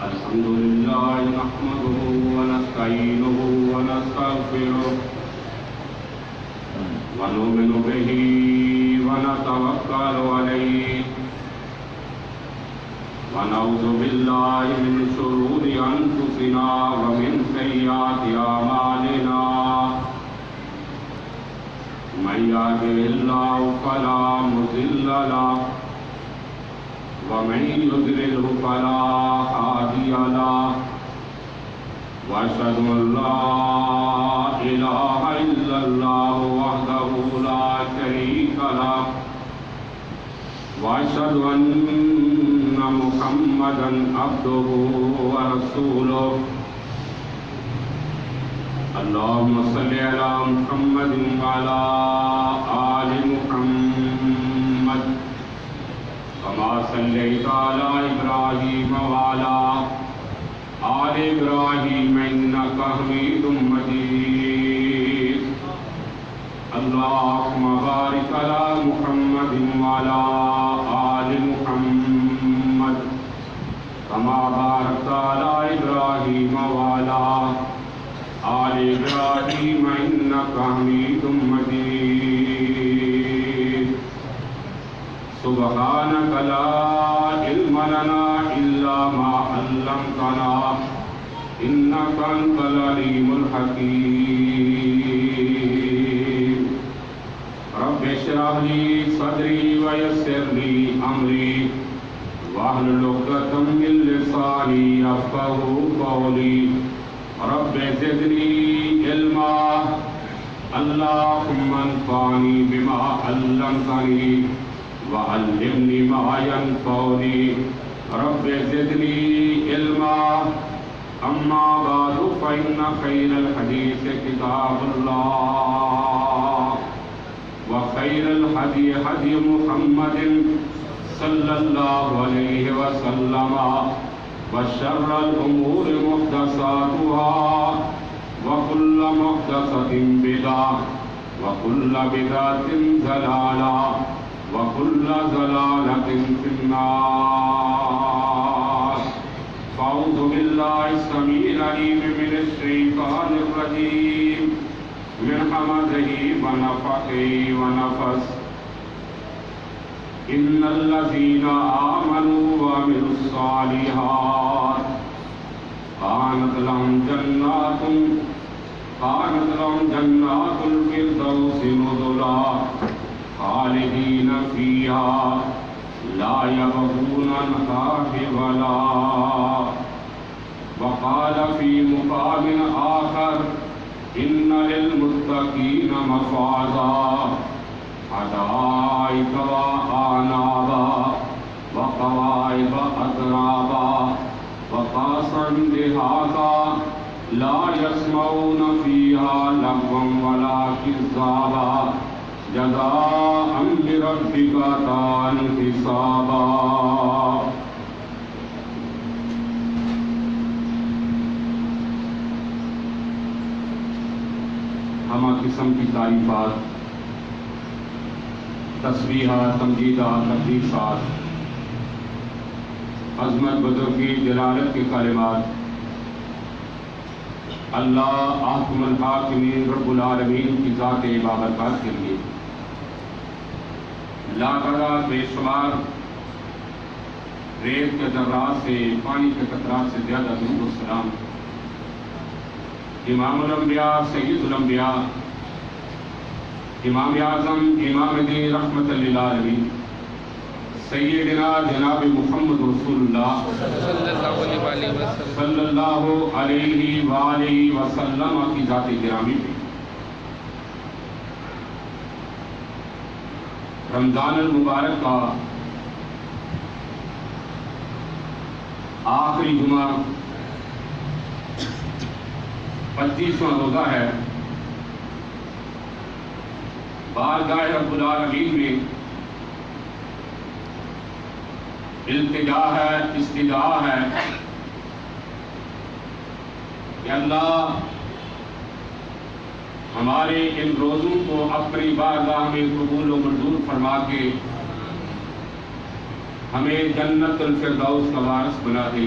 الحمد لله نحمده ونستعينه ونستغفره ونؤمن به ونتوكل عليه ونعوذ بالله من شرور أنفسنا ومن سيئات أعمالنا من يهده الله فلا مضل له ومن يضلله فلا هادي له واشهد ان لا اله الا الله وحده لا شريك له واشهد ان محمدا عبده ورسوله اللهم صل على محمد وعلى آل محمد كما صليت على إبراهيم وعلى آل إبراهيم إنك حميد مجيد اللهم بارك على محمد وعلى آل محمد كما باركت على إبراهيم وعلى آل إبراهيم إنك حميد مجيد سبحانك لا علم لنا إلا ما علمتنا إنك أنت العليم الحكيم رب اشرح لي صدري ويسر لي أمري واحلل عقدة من لساني يفقهوا قولي رب زدني علما اللهم انفعني بما علمتني وعلمني ما ينفعني رب زدني علما أما بعد فإن خير الحديث كتاب الله وخير الهدي هدي محمد صلى الله عليه وسلم وشر الأمور محدثاتها وكل محدثة بدعة وكل بدعة ضلالة وكل ضلالة في النار فأعوذ بالله السميع العليم من الشيطان الرجيم من همزه ونفخه ونفثه إن الذين آمنوا وعملوا الصالحات كانت لهم جنات الفردوس نزلا خالدين فيها لا يبغون عنها حولا وقال في مقام آخر إن للمتقين مفازا حدائق وأعنابا وكواعب أترابا وكأسا دهاقا لا يسمعون فيها لغوا ولا كذابا جزاء بربك عطاء حسابا ہمہ قسم کی تعریفات تسبیحات تمجیدات تقدیسات عظمت بزرگی جلالت کے کلمات اللہ احکم الحاکمین رب العالمین کی ذات بابرکات کے لیے لاکھوں بے شمار ریت کے ذرات سے پانی کے قطرات سے زیادہ درود و سلام امام الانبیاء سید الانبیاء امام اعظم امام دین رحمت للعالمین سیدنا جناب محمد رسول اللہ صلی اللہ علیہ وآلہ وسلم کی ذات گرامی پہ رمضان المبارک کا آخری جمعہ 25واں روزہ ہے. بارگاہ رب العالمین میں التجا ہے، استدعا ہے کہ اللہ ہمارے ان روزوں کو اپنی بارگاہ میں قبول و منظور فرما کے ہمیں جنت الفردوس کا وارث بنا دے.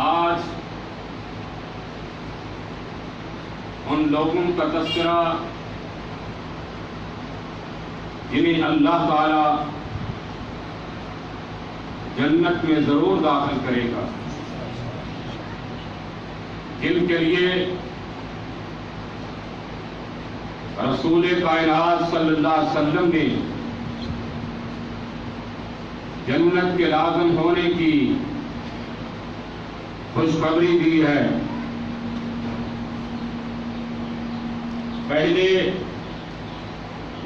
آج ان لوگوں کا تذکرہ جنہیں اللہ تعالی جنت میں ضرور داخل کرے گا، جن کے لیے رسول کائنات صلی اللہ علیہ وسلم نے جنت کے لازم ہونے کی خوشخبری دی ہے. پہلے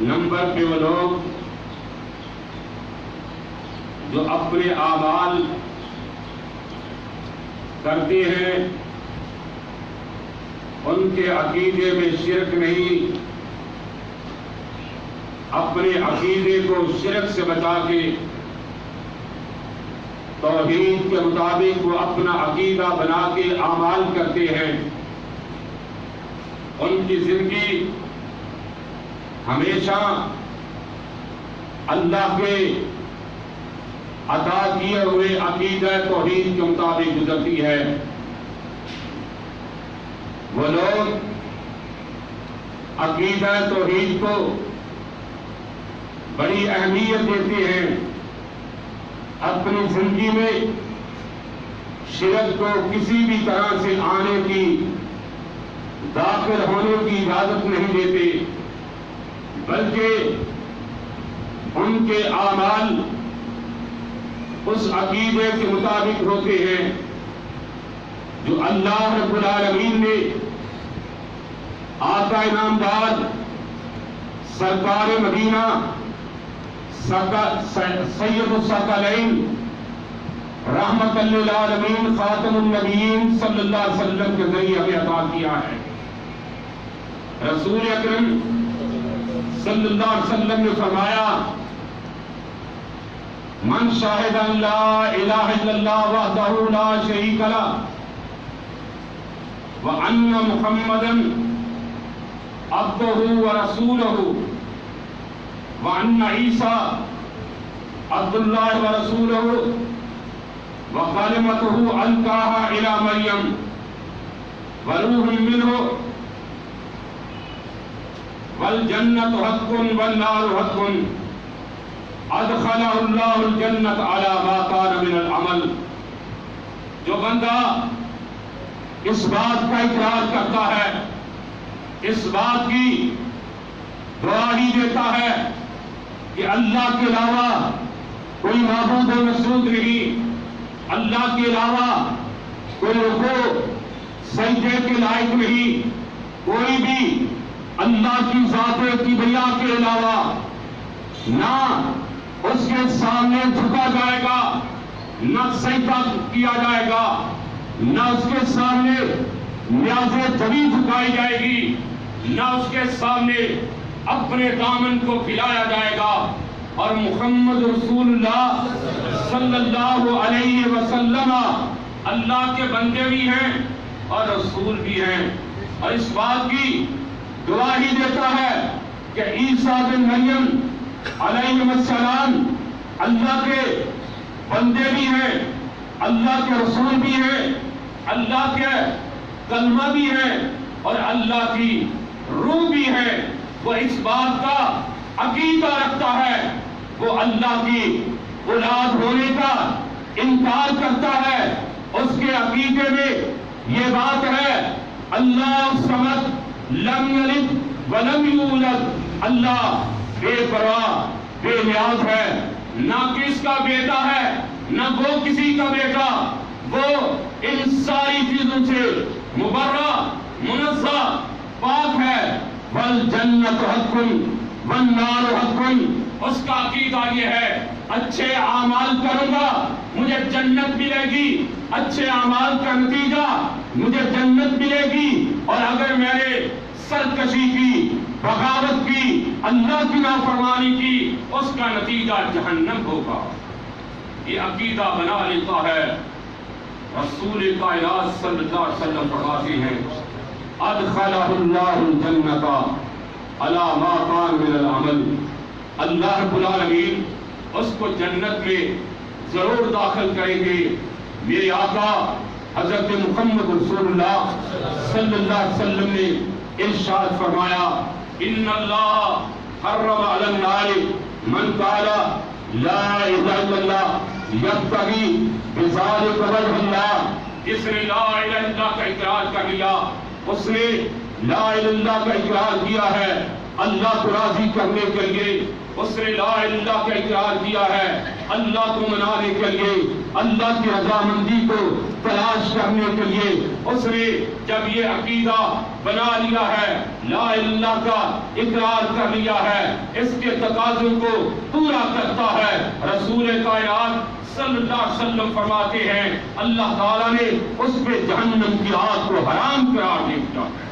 نمبر پہ وہ لوگ جو اپنے اعمال کرتے ہیں ان کے عقیدے میں شرک نہیں، اپنے عقیدے کو شرک سے بچا کے توحید کے مطابق وہ اپنا عقیدہ بنا کے اعمال کرتے ہیں. ان کی زندگی ہمیشہ اللہ کے عطا کیے ہوئے عقیدہ توحید کے مطابق گزرتی ہے. وہ لوگ عقیدہ توحید کو بڑی اہمیت دیتے ہیں، اپنی زندگی میں شرک کو کسی بھی طرح سے آنے کی، داخل ہونے کی اجازت نہیں دیتے، بلکہ ان کے اعمال اس عقیدے کے مطابق ہوتے ہیں جو اللہ رب العالمین نے آقا انعامدار سرکار مدینہ سید الثقلین رحمت للعالمین خاتم النبیین صلی اللہ علیہ وسلم کے ذریعے ہمیں عطا کیا ہے. رسول اکرم صلی اللہ علیہ وسلم نے فرمایا من شاہد ان لا الہ الا اللہ وحدہ لا شریک لہ وان محمدا عبدہ ورسولہ وان عیسیٰ عبد اللہ ورسولہ وکلمتہ القاها الی مریم وروح منہ والجنت حق والنار حق ادخلہ اللہ الجنت علی ما کان من العمل. جو بندہ اس بات کا اقرار کرتا ہے، اس بات کی گواہی دیتا ہے کہ اللہ کے علاوہ کوئی معبود و مسعود نہیں، اللہ کے علاوہ کوئی رکوع سجدے کے لائق نہیں، کوئی بھی اللہ کی ذات کبریا کے علاوہ نہ اس کے سامنے جھکا جائے گا، نہ سجدہ کیا جائے گا، نہ اس کے سامنے نیاز جبی جھکائی جائے گی، نہ اس کے سامنے اپنے دامن کو پھیلایا جائے گا. اور محمد رسول اللہ صلی اللہ علیہ وسلم اللہ کے بندے بھی ہیں اور رسول بھی ہیں، اور اس بات کی گواہی دیتا ہے کہ عیسیٰ بن مریم علیہ السلام اللہ کے بندے بھی ہیں، اللہ کے رسول بھی ہیں، اللہ کے کلمہ بھی ہیں اور اللہ کی روح بھی ہے. وہ اس بات کا عقیدہ رکھتا ہے، وہ اللہ کی اولاد ہونے کا انکار کرتا ہے. اس کے عقیدے میں یہ بات ہے اللہ الصمد لم یلد ولم یولد، اللہ بے پرواہ بے نیاز ہے، نہ کس کا بیٹا ہے نہ وہ کسی کا بیٹا، وہ ان ساری چیزوں سے مبرہ منزہ پاک ہے. والجنت حق والنار حق، اس کا عقیدہ یہ ہے اچھے اعمال کروں گا مجھے جنت ملے گی، اچھے اعمال کا نتیجہ مجھے جنت ملے گی، اور اگر میں نے سرکشی کی، بغاوت کی، اللہ کی نافرمانی کی، اس کا نتیجہ جہنم ہوگا۔ یہ عقیدہ بنا لیتا ہے۔ رسول کائنات صلی اللہ علیہ وسلم فرماتے ہیں ادخلہ اللہ الجنۃ علی ما کان من العمل، اللہ رب العالمین اس کو جنت میں ضرور داخل کریں گے۔ میرے آقا حضرت محمد رسول اللہ صلی اللہ علیہ وسلم نے ارشاد فرمایا ان اللہ حرم علی النار من قال لا الہ الا اللہ یبتغی بذلک وجہ اللہ، جس نے لا الہ الا اللہ کا اقرار کر لیا، اس نے لا الہ الا اللہ کا اقرار کیا ہے اللہ کو راضی کرنے کے لیے، اس نے لا الہ الا اللہ کا اقرار کیا ہے اللہ کو منانے کے لیے، اللہ کی رضامندی کو تلاش کرنے کے لیے، اس نے جب یہ عقیدہ بنا لیا ہے، لا الہ الا اللہ کا اقرار کر لیا ہے، اس کے تقاضوں کو پورا کرتا ہے، رسول کائنات صلی اللہ علیہ وسلم فرماتے ہیں اللہ تعالیٰ نے اس پہ جہنم کی آگ کو حرام قرار دے دیا ہے۔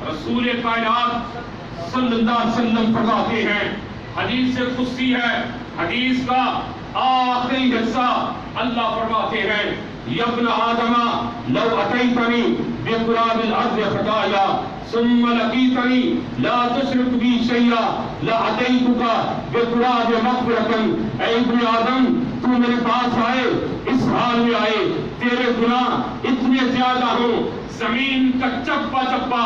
رسول کائنات صلی اللہ علیہ وسلم فرماتے ہیں، حدیث قدسی ہے، حدیث کا آخری حصہ اللہ فرماتے ہیں یا ابن آدم لو اتیتنی بقراب الارض خطایا ثم لقیتنی لا تشرک بی شیئا لاتیتک بقراب مغفرۃ، اے ابن آدم تو میرے پاس آئے، اس حال میں آئے تیرے گناہ اتنے زیادہ ہوں، زمین کا چپا چپا،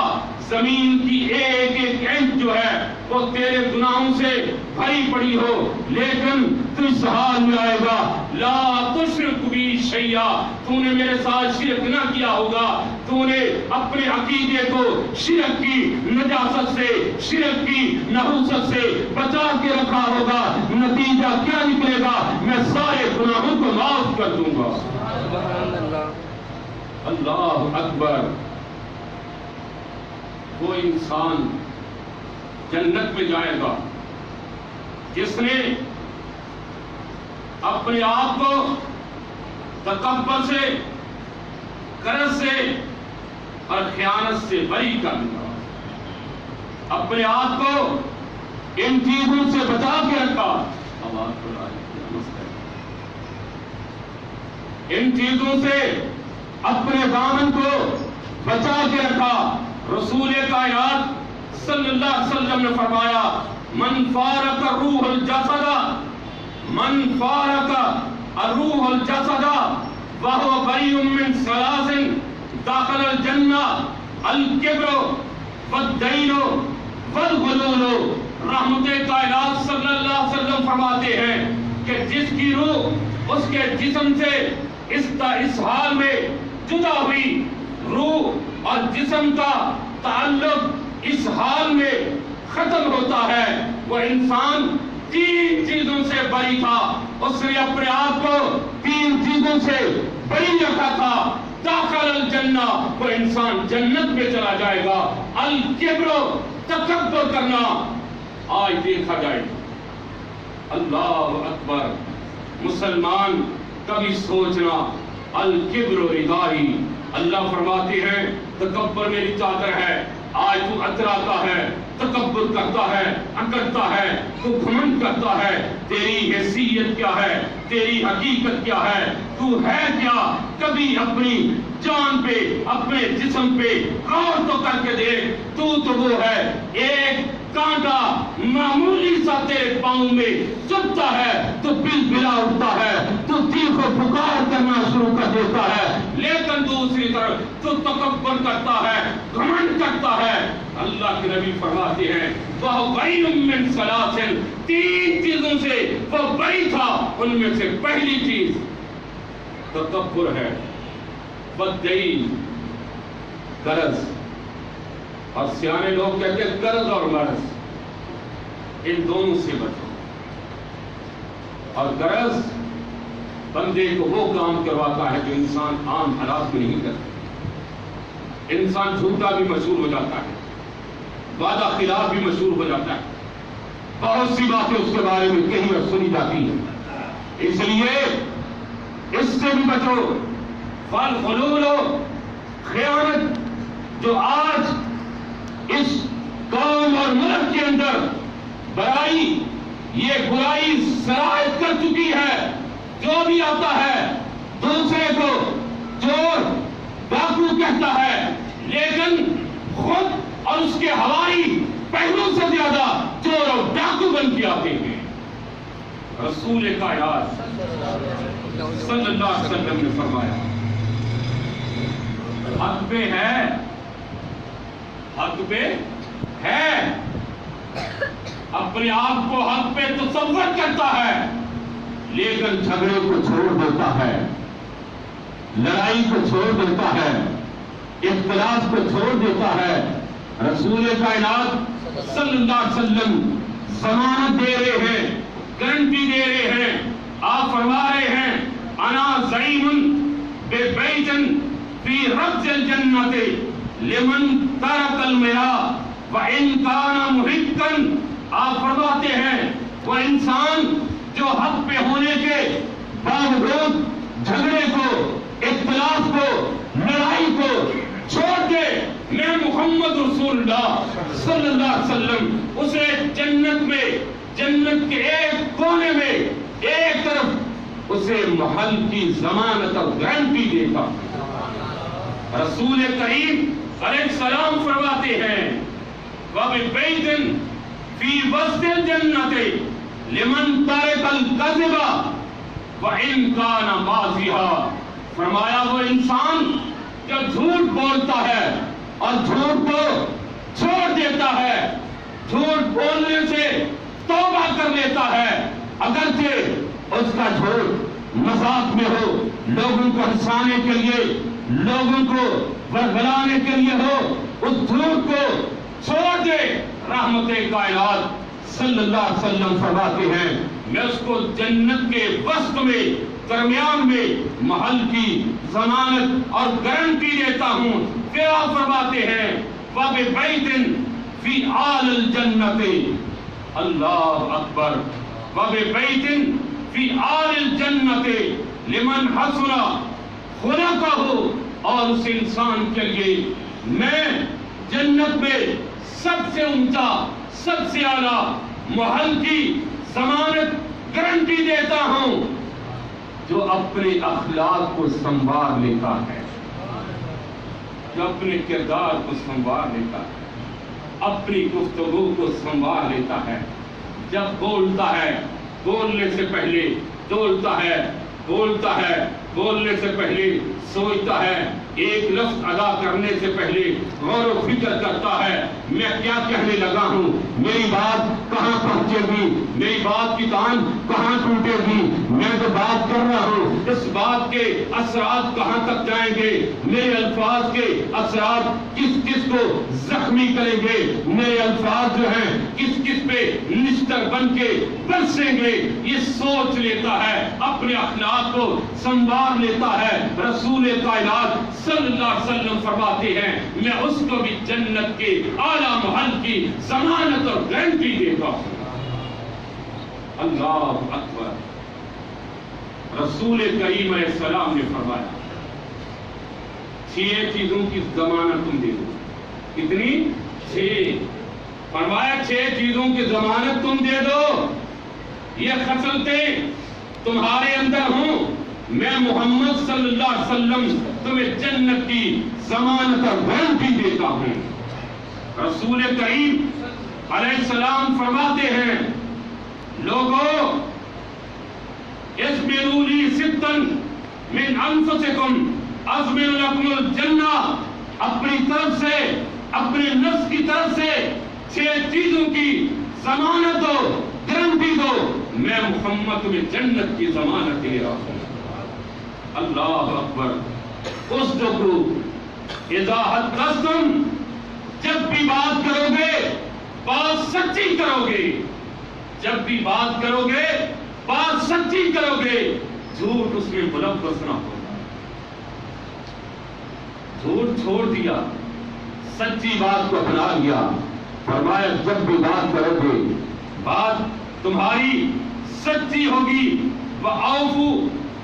زمین کی ایک ایک اینٹ جو ہے وہ تیرے گناہوں سے بھری پڑی ہو، لیکن تو اس حال میں آئے گا لا تشرک بی شیئا، تو نے میرے ساتھ شرک نہ کیا ہوگا، تو نے اپنے عقیدے کو شرک کی نجاست سے، شرک کی نحوست سے بچا کے رکھا ہوگا، نتیجہ کیا نکلے گا؟ میں سارے گناہوں کو معاف کر دوں گا۔ اللہ اکبر۔ وہ انسان جنت میں جائے گا جس نے اپنے آپ کو تکبر سے، غرض سے اور خیانت سے بری کر دیا، اپنے آپ کو ان چیزوں سے بچا کے رکھا، ان چیزوں سے اپنے دامن کو بچا کے رکھا۔ رسول کائنات صلی اللہ علیہ وسلم نے فرمایا من فارق الروح الجسد، من فارق الروح الجسد وهو بريء من ثلاث دخل الجنہ الکبر والدین والغلول۔ رحمت کائنات صلی اللہ علیہ وسلم فرماتے ہیں کہ جس کی روح اس کے جسم سے اس حال میں جدا ہوئی، روح اور جسم کا تعلق اس حال میں ختم ہوتا ہے، وہ انسان تین چیزوں سے بری تھا، اس نے اپنے آپ کو تین چیزوں سے بری رکھا تھا، داخل الجنہ، وہ انسان جنت میں چلا جائے گا، الکبر تکبر کرنا، آج دیکھا جائے گا، اللہ اکبر۔ مسلمان کبھی سوچنا الکبر ردائی، اللہ فرماتے ہیں تکبر میری چادر ہے، آج تو اتراتا ہے، تکبر کرتا ہے، اکڑتا ہے، تو گھمنڈ کرتا ہے، تیری حیثیت کیا ہے، تیری حقیقت کیا ہے، تو ہے کیا؟ کبھی اپنی جان پہ، اپنے جسم پہ غور تو کر کے دیکھ، تو وہ ہے ایک کانٹا معمولی سا تیرے پاؤں میں چبھتا ہے تو بل بلا اٹھتا ہے، تو چیخ و پکار کرنا شروع کر دیتا ہے، لیکن دوسری طرف تو تکبر کرتا ہے، گھمنڈ کرتا ہے۔ اللہ کے نبی فرماتے ہیں وہ بری من ثلاث، تین چیزوں سے وہ بری تھا، ان میں سے پہلی چیز تکبر ہے، والدین غرض، اور سیانے لوگ کہتے ہیں غرض اور مرض، ان دونوں سے بچو۔ اور غرض بندے کو وہ کام کرواتا ہے جو انسان عام حالات میں نہیں کرتا، انسان جھوٹا بھی مشہور ہو جاتا ہے، وعدہ خلاف بھی مشہور ہو جاتا ہے، بہت سی باتیں اس کے بارے میں کہی اور سنی جاتی ہیں، اس لیے اس سے بھی بچو۔ فالغلول، خیانت جو آج اس قوم اور ملک کے اندر یہ برائی سرایت کر چکی ہے، جو بھی آتا ہے دوسرے کو چور ڈاکو کہتا ہے، لیکن خود اور اس کے ہوائی پہلو سے زیادہ چور اور ڈاکو بن کے آتے ہیں۔ رسول کائنات صلی اللہ علیہ وسلم نے فرمایا، حق پہ ہے، حق پہ ہے، اپنے آپ کو حق پہ تصور کرتا ہے، لیکن جھگڑے کو چھوڑ دیتا ہے، لڑائی کو چھوڑ دیتا ہے، اختلاف کو چھوڑ دیتا ہے۔ رسول کائنات صلی اللہ علیہ وسلم ضمانت دے رہے ہیں، گارنٹی دے رہے ہیں، آپ فرما رہے ہیں انا زعیم ببیت فی ربض الجنۃ لمن ترک المراء وان کان محقا۔ آپ فرماتے ہیں وہ انسان جو حق پہ ہونے کے باوجود جھگڑے کو، اختلاف کو، لڑائی کو چھوڑ دے، میں محمد رسول اللہ صلی اللہ علیہ وسلم اسے جنت میں، جنت کے ایک کونے میں ایک طرف اسے محل کی ضمانت اور گارنٹی دیتا۔ رسول کریم علیہ السلام فرماتے ہیں وَبِبَيْتٍ فِي وَسْطِ الْجَنَّةِ لِمَنْ تَرَكَ الْكَذِبَ وَإِنْ كَانَ مَاضِيًا۔ فرمایا وہ انسان جو جھوٹ بولتا ہے اور جھوٹ کو چھوڑ دیتا ہے، جھوٹ بولنے سے توبہ کر لیتا ہے، اگرچہ اس کا جھوٹ مذاق میں ہو، لوگوں کو ہنسانے کے لیے، لوگوں کو ورگلانے کے لیے ہو، اس جھوٹ کو چھوڑ دے۔ رحمت کائنات صلی اللہ علیہ وسلم فرماتے ہیں میں اس کو جنت کے وسط میں، درمیان میں محل کی ضمانت اور گارنٹی دیتا ہوں۔ پھر آپ فرماتے ہیں وَبِبَيْتٍ فِي آلِ الْجَنَّةِ، اللہ اکبر، وَبِبَيْتٍ فِي آلِ الْجَنَّةِ لِمَنْ حَسُنَ خُلُقُهُ، اور اس انسان کے لیے میں جنت میں سب سے اونچا، سب سے اعلیٰ محل کی ضمانت گارنٹی دیتا ہوں، جو اپنے اخلاق کو سنوار لیتا ہے، جو اپنے کردار کو سنوار لیتا ہے، اپنی گفتگو کو سنوار لیتا ہے، جب بولتا ہے بولنے سے پہلے تولتا ہے، بولتا ہے بولنے سے پہلے سوچتا ہے، ایک لفظ ادا کرنے سے پہلے غور و فکر کرتا ہے میں کیا کہنے لگا ہوں، میری بات کہاں پہنچے گی، میری بات کی تان کہاں ٹوٹے گی، میں جو بات کر رہا ہوں اس بات کے اثرات کہاں تک جائیں گے، میرے الفاظ کے اثرات کس کس کو زخمی کریں گے، میرے الفاظ جو ہیں کس کس پہ نشتر بن کے برسیں گے، یہ سوچ لیتا ہے، اپنے اخلاق کو سنوار لیتا ہے۔ رسول کائنات صلی اللہ علیہ وسلم فرماتے ہیں میں اس کو بھی جنت کے اعلیٰ محل کی ضمانت اور گارنٹی دیتا ہوں۔ اللہ اکبر۔ رسول کریم علیہ السلام نے فرمایا 6 چیزوں کی ضمانت تم دے دو۔ کتنی؟ 6۔ فرمایا 6 چیزوں کی ضمانت تم دے دو، یہ خصلتیں تمہارے اندر ہوں، میں محمد صلی اللہ علیہ وسلم تمہیں جنت کی ضمانت اور گارنٹی دیتا ہوں۔ رسول کریم علیہ السلام فرماتے ہیں لوگوں اصبروا لی ستا من انفسکم اضمن لکم الجنہ، اپنی طرف سے، اپنے نفس کی طرف سے 6 چیزوں کی ضمانت دو، گارنٹی دو، میں محمد تمہیں جنت کی ضمانت دے رہا ہوں۔ اللہ اکبر۔ اصدقوا اذا حدثتم، جب بھی بات کرو گے بات سچی کرو گے، جب بھی بات کرو گے بات سچی کرو گے، جھوٹ اس میں ملوث نہ ہوگا۔ جھوٹ چھوڑ دیا، سچی بات کو اپنا لیا۔ فرمایا جب بھی بات کرو گے بات تمہاری سچی ہوگی. وَأَوْفُوا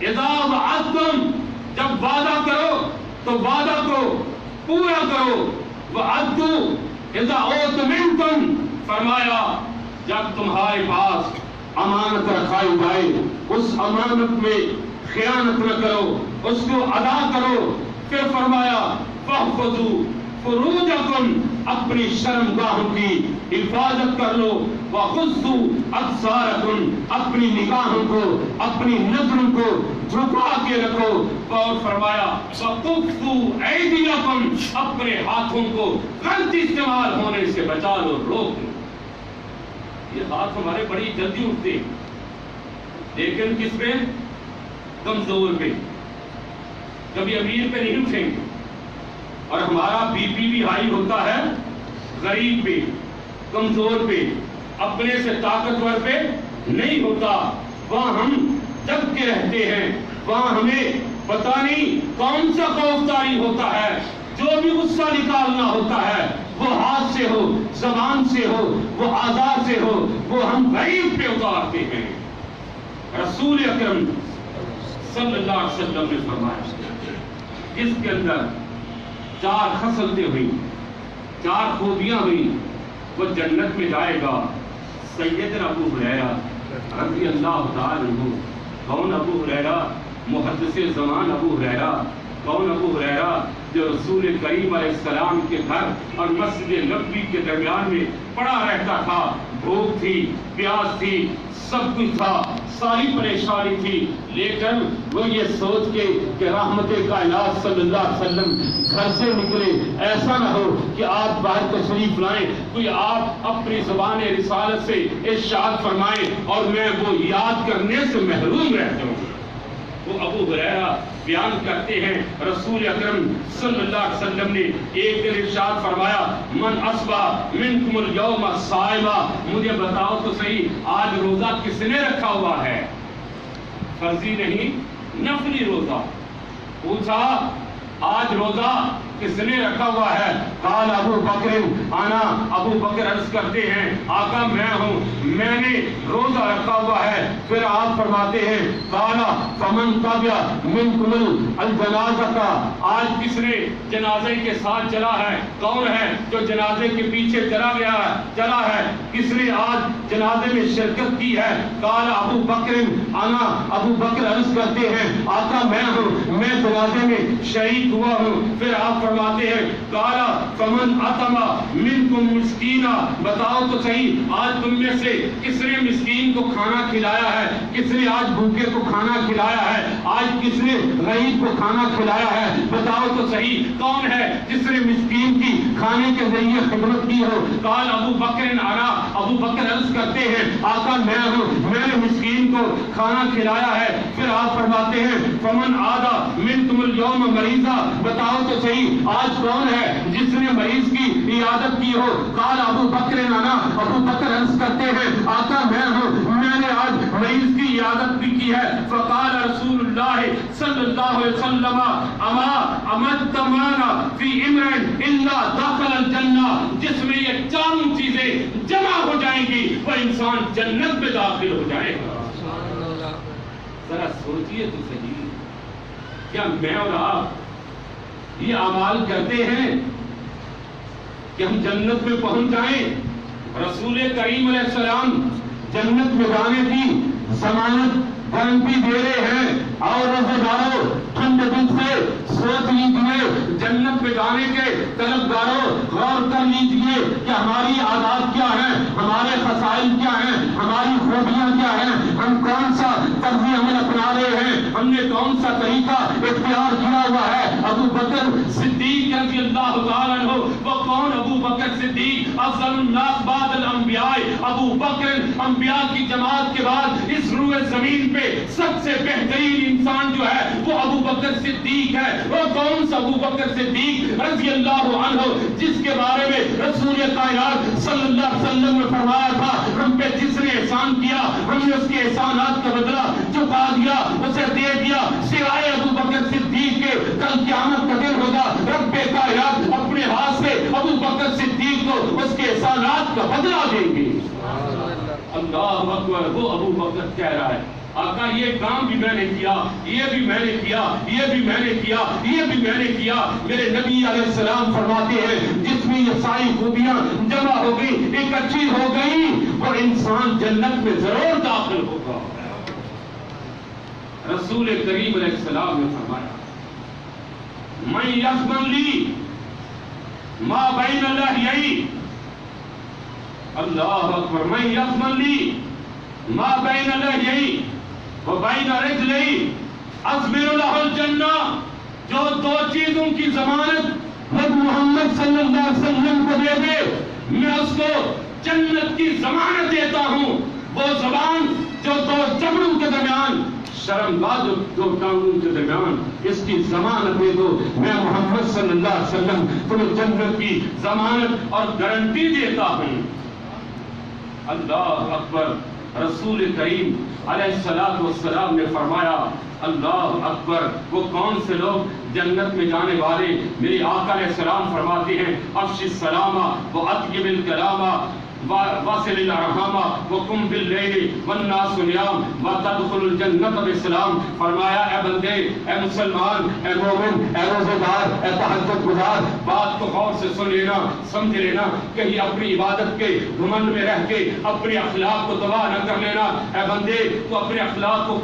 إِذَا وَعَدتُّمْ جب وعدہ کرو تو وعدہ کو پورا کرو. وَأَدُّوا إِذَا أُؤْتُمِنْتُمْ فرمایا جب تمہارے پاس امانت رکھائی جائے اس امانت میں خیانت نہ کرو, اس کو ادا کرو. پھر فرمایا فَاحْفَظُوا فُرُوجَكُمْ اپنی شرمگاہوں کی حفاظت کر لو. وَغُضُّوا أَبْصَارَكُمْ اپنی نگاہوں کو اپنی نظروں کو جھکا کے رکھو. اور فرمایا وَكُفُّوا أَيْدِيَكُمْ اپنے ہاتھوں کو غلط استعمال ہونے سے بچا لو, روک لو. یہ ہاتھ ہمارے بڑی جلدی اٹھتے لیکن کس پہ؟ کمزور پہ. کبھی امیر پہ نہیں اٹھیں گے اور ہمارا بی پی بھی ہائی ہوتا ہے غریب پہ, کمزور پہ, اپنے سے طاقتور پہ نہیں ہوتا. وہاں ہم دب کے رہتے ہیں, وہاں ہمیں پتہ نہیں کون سا خوف طاری ہوتا ہے. جو بھی غصہ نکالنا ہوتا ہے وہ ہاتھ سے ہو, زبان سے ہو, وہ آزار سے ہو, وہ ہم غریب پہ اتارتے ہیں. رسول اکرم صلی اللہ علیہ وسلم نے فرمایا جس کے اندر 4 خصلتیں ہوئی, 4 خوبیاں ہوئی, وہ جنت میں جائے گا. سیدنا ابو ہریرہ رضی اللہ تعالی عنہ. کون ابو ہریرہ؟ محدث زمان ابو ہریرہ. کون ابو ہریرہ؟ جو رسول کریم علیہ السلام کے گھر اور مسجد نبوی کے درمیان میں پڑا رہتا تھا. بھوک تھی, پیاس تھی, سب کچھ تھا, ساری پریشانی تھی, لیکن وہ یہ سوچ کے کہ رحمت کائنات صلی اللہ علیہ وسلم گھر سے نکلے, ایسا نہ ہو کہ آپ باہر تشریف لائیں, کوئی آپ اپنی زبان رسالت سے ارشاد فرمائیں اور میں وہ یاد کرنے سے محروم رہ جاؤں. وہ ابو ہریرہ بیان کرتے ہیں رسول اکرم صلی اللہ علیہ وسلم نے ایک دن ارشاد فرمایا من اصبح منکم اليوم صائما, مجھے بتاؤ تو صحیح آج روزہ کس نے رکھا ہوا ہے؟ فرضی نہیں, نفلی روزہ. پوچھا آج روزہ کس نے رکھا ہوا ہے؟ قال ابو بکر انا. ابو بکر عرض کرتے ہیں آقا میں ہوں, میں نے روزہ رکھا ہوا ہے. پھر آپ فرماتے ہیں قال فمن تبع منکم الجنازہ, آج کس نے جنازے کے ساتھ چلا ہے؟ کون ہے جو جنازے کے پیچھے چلا ہے؟ کس نے آج جنازے میں شرکت کی ہے؟ قال ابو بکر انا. ابو بکر عرض کرتے ہیں آقا میں ہوں, میں جنازے میں شریک ہوا ہوں. پھر آپ فرماتے ہیں قال فمن اطعم منکم مسکینا, بتاؤ تو صحیح آج تم میں سے کس نے مسکین کو کھانا کھلایا ہے؟ کس نے آج بھوکے کو کھانا کھلایا ہے؟ آج کس نے غریب کو کھانا کھلایا ہے؟ بتاؤ تو صحیح کون ہے جس نے مسکین کی کھانے کے ذریعے خدمت کی ہو؟ قال ابو بکر انا. ابو بکر عرض کرتے ہیں آقا میں ہوں, میں نے مسکین کو کھانا کھلایا ہے. پھر آپ فرماتے ہیں فمن عاد منکم اليوم مریضا, بتاؤ تو صحیح آج کون ہے جس نے مریض کی عیادت کی ہو؟ قال ابو بکر انا. ابو بکر عرض کرتے ہیں آقا میں ہوں, میں نے آج مریض کی عیادت بھی کی ہے. فقال رسول اللہ صلی اللہ علیہ وسلم اما امدت معنا فی امر الا دخل الجنہ, جس میں یہ 4 چیزیں جمع ہو جائیں گی وہ انسان جنت میں داخل ہو جائے گا. ذرا سوچئے تو صحیح, کیا میں اور آپ یہ اعمال کرتے ہیں کہ ہم جنت میں پہنچ جائیں؟ رسول کریم علیہ السلام جنت میں جانے کی ضمانت گارنٹی دے رہے ہیں. اور روزداروں ٹھنڈ دل سے سوچ لیجیے, جنت میں جانے کے طلبگاروں غور کر لیجیے کہ ہماری عادات کیا ہیں, ہمارے خصائل کیا ہیں, ہماری خوبیاں کیا ہیں, ہم کون سا طرز عمل اپنا رہے ہیں, ہم نے کون سا طریقہ اختیار کیا ہوا ہے. ابو بکر صدیق رضی اللہ تعالیٰ عنہ, وہ کون ابو بکر صدیق؟ افضل الناس بعد الانبیاء. ابو بکر انبیاء کی جماعت کے بعد اس روئے زمین پہ سب سے بہترین انسان جو ہے وہ ابو بکر صدیق ہے. وہ کون سا ابو بکر صدیق رضی اللہ عنہ جس کے بارے میں رسول کائنات صلی اللہ علیہ وسلم نے فرمایا تھا ہم پہ جس نے احسان کیا ہم نے اس کے احسانات کا بدلہ چکا دیا, اسے دے دیا. سوائے ابو بکر صدیق کے کل قیامت کا دن ہوگا, رب کائنات اپنے ہاتھ سے ابو بکر صدیق کو اس کے احسانات کا بدلہ دیں گے. اللہ اکبر. وہ ابو بکر کہہ رہا ہے آقا یہ کام بھی میں نے کیا, یہ بھی میں نے کیا, یہ بھی میں نے کیا, یہ بھی میں نے کیا. میرے نبی علیہ السلام فرماتے ہیں جس میں یہ ساری خوبیاں جمع ہو گئی, اکٹھی ہو گئی, وہ انسان جنت میں ضرور داخل ہوگا. رسول کریم علیہ السلام نے فرمایا من یضمن لی ما بین اللحیین, اللہ اکبر, من یضمن لی ما بین اللحیین وبین رجلین اضمن لہ الجنہ. جو دو چیزوں کی ضمانت محمد صلی اللہ علیہ وسلم کو دے دے میں اس کو جنت کی ضمانت دیتا ہوں. وہ زبان جو دو جبڑوں کے درمیان, شرمگاہ جو دو ٹانگوں کے درمیان, اس کی ضمانت دے دو, میں محمد صلی اللہ علیہ وسلم تمہیں جنت کی ضمانت اور گارنٹی دیتا ہوں. اللہ اکبر. رسول کریم علیہ السلام نے فرمایا اللہ اکبر. وہ کون سے لوگ جنت میں جانے والے؟ میرے آقا علیہ السلام فرماتے ہیں افش السلام واطیب الکلام واصل الارحام وقم باللیل والناس نیام وتدخل الجنت بسلام. فرمایا اے بندے, اے مسلمان, اے مومن, اے روزہ دار, اے تہجد گزار, بات کو غور سے سن لینا, سمجھ لینا. کہیں اپنی عبادت کے گھمنڈ میں رہ کے اپنے اخلاق کو تباہ نہ کر لینا. اے بندے تو اپنے اخلاق کو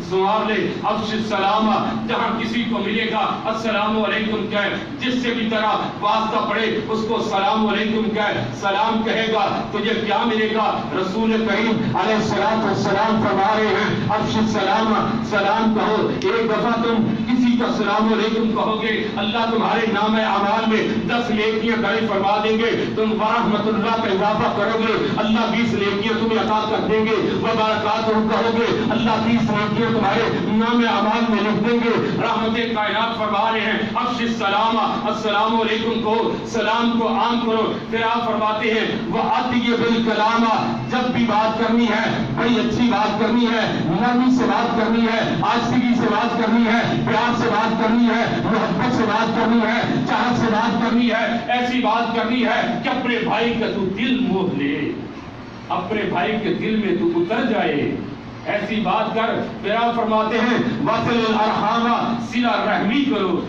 سنوار لے. افش السلام, جہاں کسی کو ملے گا السلام علیکم کہے, جس سے بھی طرح واسطہ پڑے اس کو السلام علیکم کہے. سلام کہے گا تجھے کیا ملے گا؟ رسول کریم علیہ السلام فرما رہے ہیں افش السلام, سلام کہو. ایک دفعہ تم کسی کا السلام علیکم کہو گے, اللہ تمہارے نام اعمال میں 10 نیکیاں داخل فرما دیں گے. تم ورحمۃ اللہ کا اضافہ کرو گے, اللہ 20 نیکیاں تمہیں عطا کر دیں گے. وبرکاتہ کہو گے, اللہ 30 نیکیاں تمہارے نام اعمال میں لکھ دیں گے. رحمت کائنات فرما رہے ہیں افش السلام, السلام علیکم کو, سلام کو عام کرو. پھر آپ فرماتے ہیں وَأَطِيِّبِ الْكَلَامَ, جب بھی بات کرنی ہے بڑی اچھی بات کرنی ہے, نرمی سے بات کرنی ہے, آستگی سے بات کرنی ہے, پیار سے بات کرنی ہے, محبت سے بات کرنی ہے, چاہت سے بات کرنی ہے. ایسی بات کرنی ہے کہ اپنے بھائی کا تو دل موہ لے, اپنے بھائی کے دل میں تو اتر جائے. ایسی بات کر. پھر آپ فرماتے ہیں وَصِلِ الْأَرْحَامَ, صلہ رحمی کرو,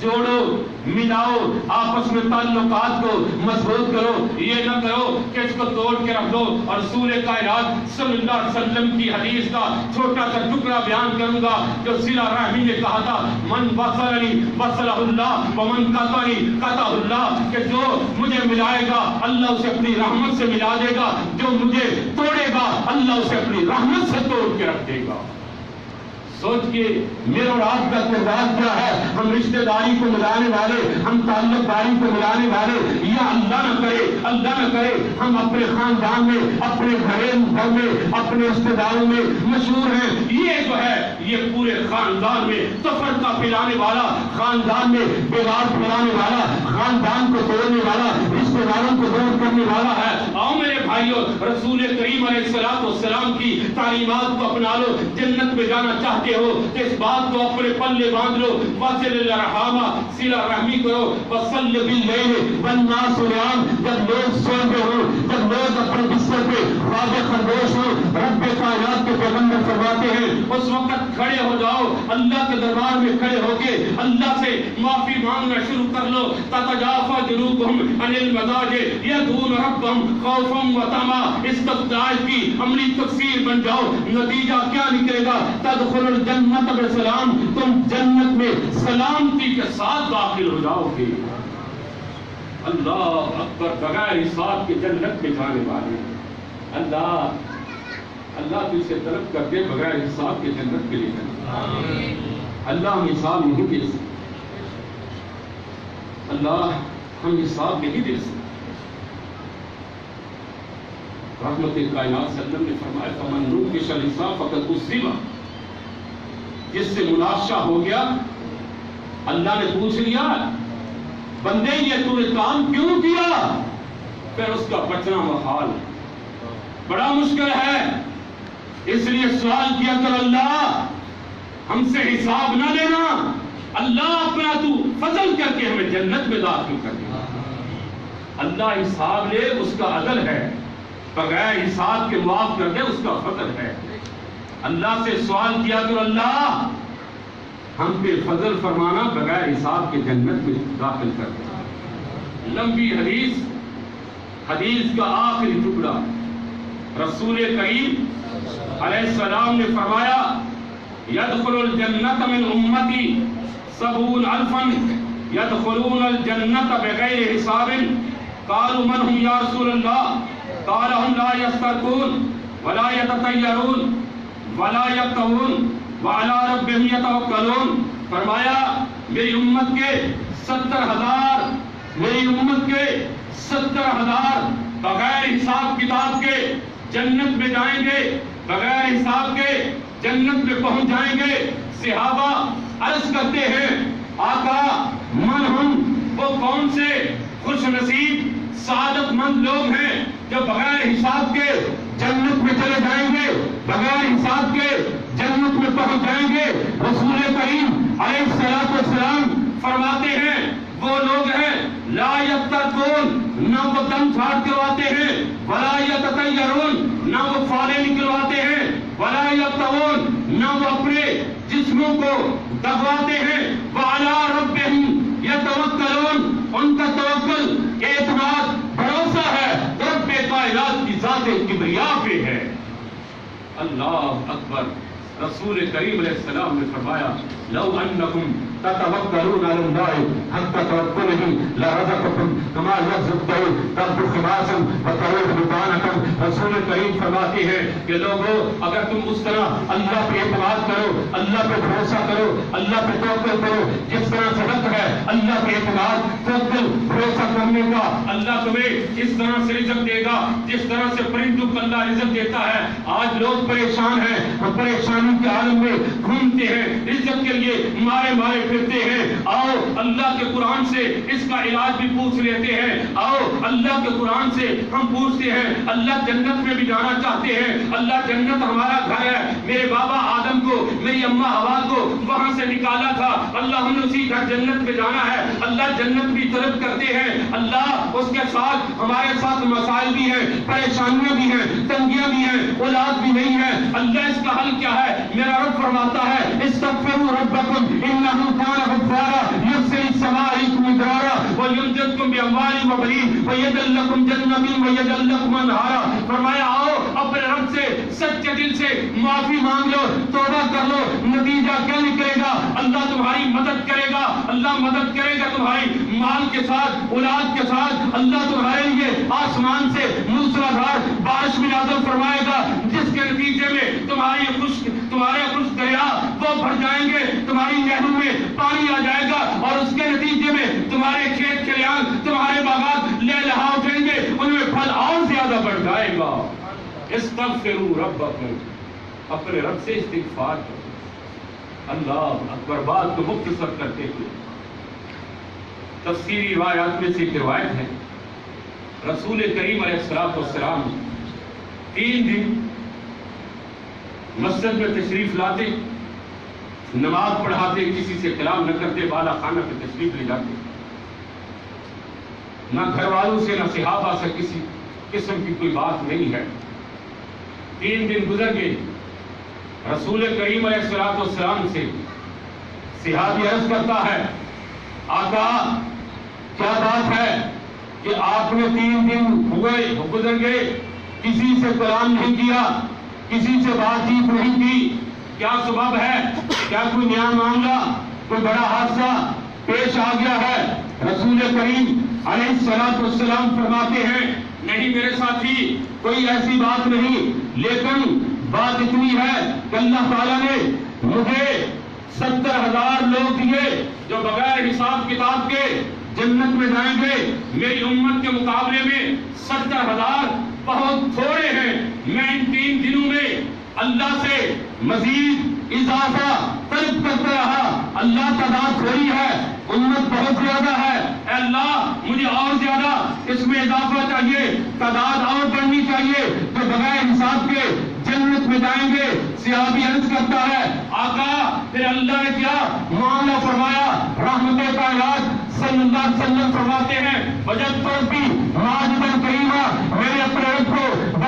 جوڑو, ملاؤ, آپس میں تعلقات کو مضبوط کرو. یہ نہ کرو کہ اس کو توڑ کے رکھ دو. اور رسول کائنات صلی اللہ علیہ وسلم کی حدیث کا چھوٹا سا ٹکڑا بیان کروں گا جو صلہ رحمی نے کہا تھا من وصلنی وصلہ اللہ ومن قطعنی قطعہ اللہ, کہ جو مجھے ملائے گا اللہ اسے اپنی رحمت سے ملا دے گا, جو مجھے توڑے گا اللہ اسے اپنی رحمت سے توڑ کے رکھ دے گا. سوچ کے میرے اور آپ کا کردار کیا ہے. ہم رشتہ داری کو ملانے والے, ہم تعلق داری کو ملانے والے, یا اللہ نہ کرے, اللہ نہ کرے ہم اپنے خاندان میں, اپنے گھر میں, اپنے رشتہ داروں میں مشہور ہیں. یہ جو ہے یہ پورے خاندان میں تفرقہ پھیلانے والا, خاندان میں بگاڑ پھیلانے والا, خاندان کو توڑنے والا, رشتہ داروں کو دور کرنے والا ہے. آؤ میرے بھائیوں, رسول کریم علیہ السلام کی تعلیمات کو اپنا لو. جنت میں جانا چاہتے ہو اس بات کو اپنے پلے باندھ لو. وصل الارحام, صلہ رحمی کرو. وصل باللیل والناس نیام, جب لوگ سو رہے ہوں, جب لوگ اپنے بستر پہ خواب خرگوش ہوں, رب کائنات کے پیغمبر فرماتے ہیں اس وقت کھڑے ہو جاؤ, اللہ کے دربار میں کھڑے ہو کے اللہ سے معافی مانگنا شروع کر لو. تتجافى جنوبهم عن المضاجع يدعون ربهم خوفا وطمعا. اس آیت کی عملی تفسیر بن جاؤ. نتیجہ کیا نکلے گا؟ تدخل الجنت بسلام, تم جنت میں سلامتی کے ساتھ داخل ہو جاؤ گے. اللہ اکبر. بغیر حساب کے جنت میں جانے والے, اللہ تو اسے طلب کر دے بغیر حساب کے جنت کے لیے جانے. اللہ ہم حساب نہیں دے سکتے, اللہ ہم حساب نہیں دے سکتے. رحمت کائنات صلی اللہ علیہ وسلم نے فرمایا فمن نوقش الحساب فقد عذب, جس سے مناقشہ ہو گیا, اللہ نے پوچھ لیا بندے یہ تو نے کام کیوں کیا, پھر اس کا بچنا محال, بڑا مشکل ہے. اس لیے سوال کیا کر اللہ ہم سے حساب نہ لینا, اللہ اپنا تو فضل کر کے ہمیں جنت میں داخل کر دیا. اللہ حساب لے اس کا عدل ہے, بغیر حساب کے معاف کر دے، اس کا فضل ہے۔ اللہ سے سوال کیا تو اللہ ہم پہ فضل فرمانا، بغیر حساب کے جنت میں داخل کر دے۔ لمبی حدیث کا آخری ٹکڑا، رسول کریم علیہ السلام نے فرمایا يدخل الجنة من امتی 70,000 يدخلون الجنة بغیر حساب قالوا من هم یا رسول اللہ قال هم لا يسترقون ولا يتطيرون ولا يقتوون وعلى ربهم يتوکلون۔ فرمایا میری امت کے 70,000 میری امت کے 70,000 بغیر حساب کتاب کے جنت میں جائیں گے، بغیر حساب کے جنت میں پہنچ جائیں گے۔ صحابہ عرض کرتے ہیں آقا من ہم، وہ کون سے خوش نصیب سعادت مند لوگ ہیں جو بغیر حساب کے جنت میں چلے جائیں گے، بغیر حساب کے جنت میں پہنچ جائیں گے۔ رسول کریم علیہ السلام فرماتے ہیں وہ لوگ ہیں لا یترکون، نہ وہ دم چھاڑ کرواتے ہیں، ولا یتطیرون، نہ وہ فالے نکلواتے ہیں، ولا یقتوون، نہ وہ اپنے جسموں کو دبواتے ہیں، وعلی ربہم یتوکلون، ان کا توکل اعتماد بھروسہ ہے رب کائنات کی ذات کبریا پہ ہے۔ اللہ اکبر۔ رسول کریم علیہ السلام نے فرمایا لو انکم تتوکلون علی اللہ حق توکلہ لرزقکم کما یرزق الطیر تغدو خماسا وتروح بطانا۔ رسول کریم فرماتے ہیں کہ لوگوں اگر تم اس طرح اللہ پہ اعتماد کرو، اللہ پہ بھروسہ کرو، اللہ پہ توکل کرو، جس طرح سے حق ہے اللہ پہ اعتماد توکل بھروسہ کرنے کا، اللہ تمہیں اس طرح سے رزق دے گا جس طرح سے پرندوں کو اللہ رزق دیتا ہے۔ آج لوگ پریشان ہیں اور پریشانی کے عالم میں گھومتے ہیں، رزق کے لیے مارے مارے پھرتے ہیں۔ آؤ اللہ کے قرآن سے اس کا علاج بھی پوچھ لیتے ہیں۔ آؤ اللہ کے قرآن سے ہم پوچھتے ہیں، اللہ جنت میں بھی جانا چاہتے ہیں، اللہ جنت ہمارا گھر ہے۔ میرے بابا آدم کو، میری اماں حوا کو وہاں سے نکالا تھا، اللہ ہم نے اسی گھر جنت میں جانا ہے۔ اللہ جنت بھی طلب کرتے ہیں، اللہ اس کے ساتھ ہمارے ساتھ مسائل بھی ہیں، پریشانیاں بھی ہیں، تنگیاں بھی ہیں، اولاد بھی نہیں ہے۔ اللہ اس کا حل کیا ہے؟ میرا رب فرماتا ہے استغفروا ربکم انہ کان غفارا یرسل السماء علیکم مدرارا ویمددکم باموال وبنین ویجعل لکم جنات ویجعل لکم انہارا۔ فرمایا آؤ اپنے رب سے سچے دل سے معافی مانگ لو، توبہ کر لو، نتیجہ کیا نکلے گا؟ اللہ تمہاری مدد کرے گا، اللہ مدد کرے گا تمہاری مال کے ساتھ، اولاد کے ساتھ۔ اللہ تمہارے لیے آسمان سے موسلادھار بارش بھی نازل فرمائے گا، جس کے نتیجے میں تمہارے خشک دریا وہ بھر جائیں گے، تمہاری نہروں میں پانی آ جائے گا، اور اس کے نتیجے میں تمہارے کھیت کھلیان، تمہارے باغات لہلہا اٹھیں گے، ان میں پھل اور زیادہ بڑھ جائے گا۔ استغفروا ربکم، اپنے رب سے استغفار کرو۔ اللہ اکبر۔ بات کو مختصر کرتے ہوئے تفسیری روایات میں سے ایک روایت ہے، رسول کریم علیہ السلام 3 دن مسجد میں تشریف لاتے، نماز پڑھاتے، کسی سے کلام نہ کرتے، بالا خانہ پہ تشریف لے جاتے، نہ گھر والوں سے نہ صحابہ سے کسی قسم کی کوئی بات نہیں ہے۔ 3 دن گزر گئے، رسول کریم علیہ السلام سے صحابی عرض کرتا ہے آقا کیا بات ہے کہ آپ نے 3 دن گزر گئے، کسی سے کلام نہیں کیا، کسی سے بات چیت نہیں کی، کیا سبب ہے؟ کیا کوئی نیا معاملہ، کوئی بڑا حادثہ پیش آ گیا ہے؟ رسول کریم علیہ السلام فرماتے ہیں نہیں میرے ساتھی، کوئی ایسی بات نہیں، لیکن بات اتنی ہے کہ اللہ تعالیٰ نے مجھے 70,000 لوگ دیے جو بغیر حساب کتاب کے جنت میں جائیں گے۔ میری امت کے مقابلے میں 70,000 بہت تھوڑے ہیں۔ میں ان 3 دنوں میں اللہ سے مزید اضافہ طلب کرتا رہا، اللہ تعداد تھوڑی ہے، امت بہت زیادہ ہے، اے اللہ مجھے اور زیادہ اس میں اضافہ چاہیے، تعداد اور بڑھنی چاہیے، تو بغیر حساب کے جنت میں جائیں گے۔ صحابی عرض کرتا ہے آقا پھر اللہ نے کیا معاملہ فرمایا؟ رحمت کائنات صلی اللہ علیہ وسلم فرماتے ہیں وجدت ربی ماجدا کریما، میں نے اپنے رب کو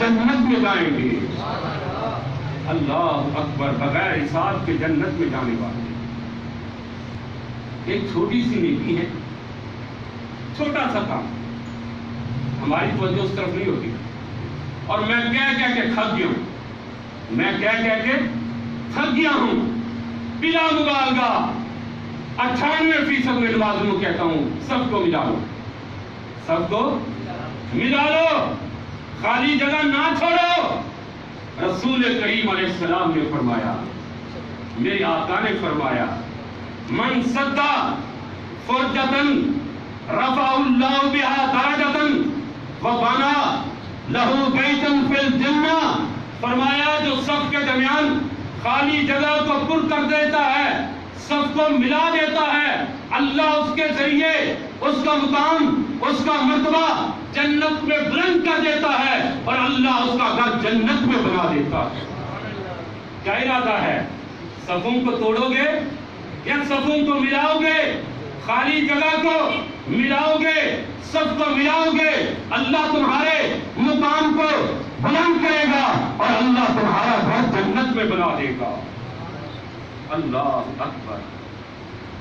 جنت میں جائیں گے. اللہ اکبر. بغیر حساب کے جنت میں جانے والے. ایک چھوٹی سی نیکی ہے, چھوٹا سا کام, ہماری توجہ اس طرف نہیں ہوتی, اور میں کہہ کے تھک گیا ہوں, میں کہہ کے تھک گیا ہوں. بلا مبالغہ 98% میں نمازوں کو کہتا ہوں, سب کو ملا لو, سب کو ملا لو, خالی جگہ نہ چھوڑو. رسول کریم علیہ السلام نے فرمایا, میرے آقا نے فرمایا, من صدا فرجتن رفع اللہ بہا درجتن وبنا لہو بیتن فی الجنہ. فرمایا جو صف کے درمیان خالی جگہ کو پر کر دیتا ہے, صف کو ملا دیتا ہے, اللہ اس کے ذریعے اس کا مقام, اس کا مرتبہ جنت میں بلند کر دیتا ہے, اور اللہ اس کا گھر جنت میں بنا دیتا ہے. کیا ارادہ ہے؟ صفوں کو توڑو گے یا صفوں کو ملاؤ گے؟ خالی جگہ کو ملاؤ گے, سب کو ملاؤ گے, اللہ تمہارے مقام کو بلند کرے گا, اور اللہ تمہارا گھر جنت میں بنا دے گا. اللہ اکبر.